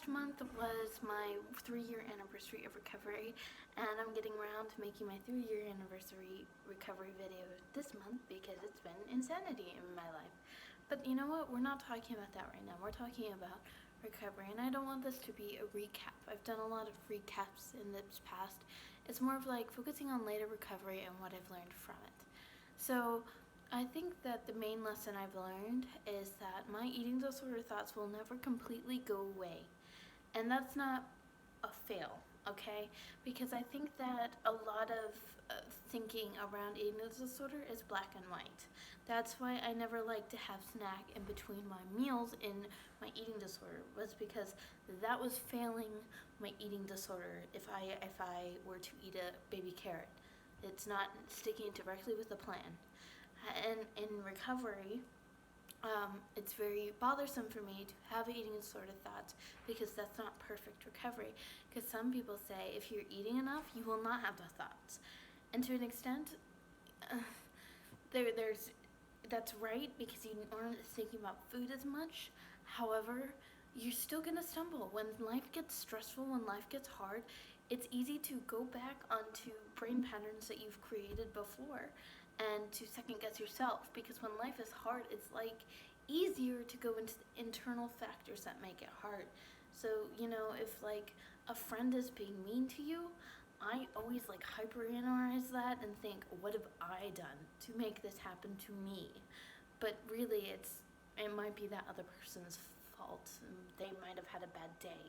last month was my 3-year anniversary of recovery, and I'm getting around to making my 3-year anniversary recovery video this month because it's been insanity in my life. But you know what? We're not talking about that right now. We're talking about recovery, and I don't want this to be a recap. I've done a lot of recaps in this past. It's more of like focusing on later recovery and what I've learned from it. So I think that the main lesson I've learned is that my eating disorder thoughts will never completely go away. And that's not a fail, okay? Because I think that a lot of thinking around eating disorder is black and white. That's why I never like to have snack in between my meals in my eating disorder, was because that was failing my eating disorder if I were to eat a baby carrot. It's not sticking directly with the plan. And in recovery, it's very bothersome for me to have eating disorder thoughts because that's not perfect recovery. Because some people say if you're eating enough, you will not have the thoughts. And to an extent, that's right because you aren't thinking about food as much. However, you're still going to stumble. When life gets stressful, when life gets hard, it's easy to go back onto brain patterns that you've created before and to second guess yourself, because when life is hard, it's like easier to go into the internal factors that make it hard. So, if like a friend is being mean to you, I always like hyperanalyze that and think, what have I done to make this happen to me? But really it might be that other person's fault. They might have had a bad day.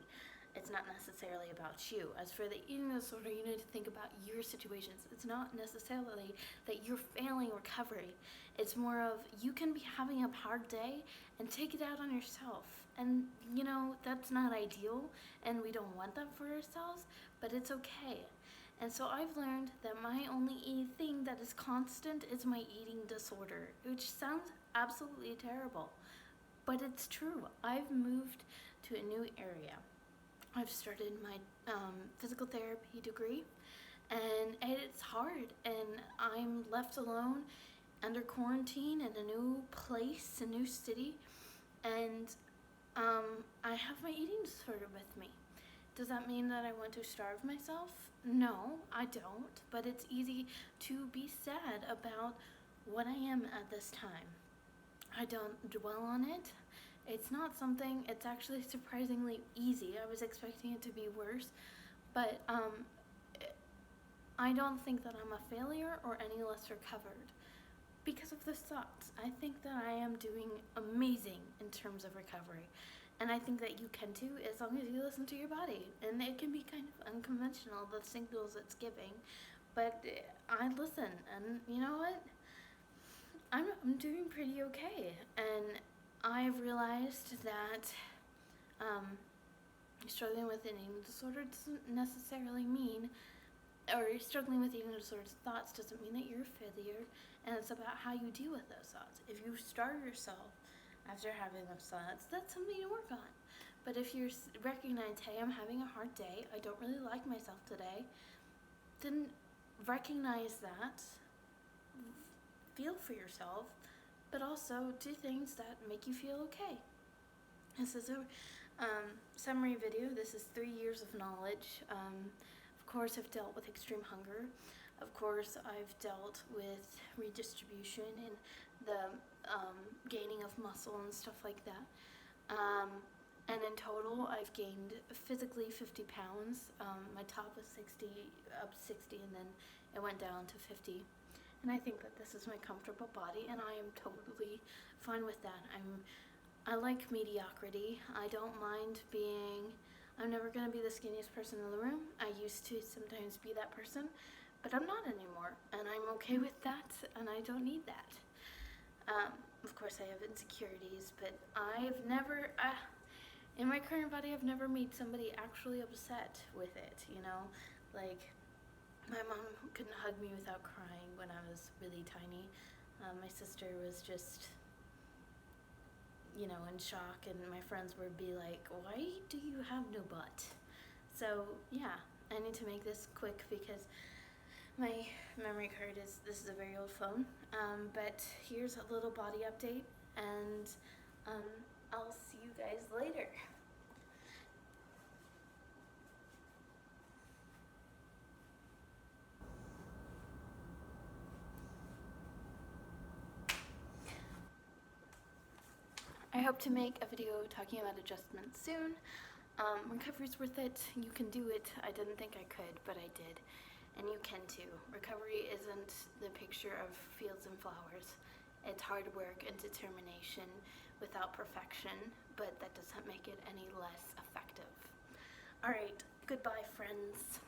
It's not necessarily about you. As for the eating disorder, you need to think about your situations. It's not necessarily that you're failing recovery. It's more of you can be having a hard day and take it out on yourself. And, that's not ideal, and we don't want that for ourselves, but it's okay. And so I've learned that my only thing that is constant is my eating disorder, which sounds absolutely terrible, but it's true. I've moved to a new area. I've started my physical therapy degree, and it's hard, and I'm left alone under quarantine in a new place, a new city, and I have my eating disorder with me. Does that mean that I want to starve myself? No, I don't, but it's easy to be sad about what I am at this time. I don't dwell on it. It's not something, it's actually surprisingly easy. I was expecting it to be worse, but I don't think that I'm a failure or any less recovered because of the thoughts. I think that I am doing amazing in terms of recovery, and I think that you can too, as long as you listen to your body. And it can be kind of unconventional, the signals it's giving, but I listen, and you know what? I'm doing pretty okay, and I've realized that struggling with an eating disorder doesn't necessarily mean, or struggling with eating disorder thoughts doesn't mean that you're a failure, and it's about how you deal with those thoughts. If you starve yourself after having those thoughts, that's something to work on. But if you recognize, hey, I'm having a hard day, I don't really like myself today, then recognize that, feel for yourself, but also do things that make you feel okay. This is a summary video. This is 3 years of knowledge. Of course, I've dealt with extreme hunger. Of course, I've dealt with redistribution and the gaining of muscle and stuff like that. And in total, I've gained physically 50 pounds. My top was 60, up 60, and then it went down to 50. And I think that this is my comfortable body, and I am totally fine with that. I like mediocrity. I don't mind I'm never going to be the skinniest person in the room. I used to sometimes be that person, but I'm not anymore, and I'm okay with that, and I don't need that. Of course, I have insecurities, but in my current body, I've never made somebody actually upset with it, like, my mom couldn't hug me without crying when I was really tiny. My sister was just, in shock, and my friends would be like, why do you have no butt? So, yeah, I need to make this quick because my memory card this is a very old phone, but here's a little body update, and I'll see you guys later. hope to make a video talking about adjustments soon. Recovery's worth it. You can do it. I didn't think I could, but I did. And you can too. Recovery isn't the picture of fields and flowers. It's hard work and determination without perfection, but that doesn't make it any less effective. Alright, goodbye friends.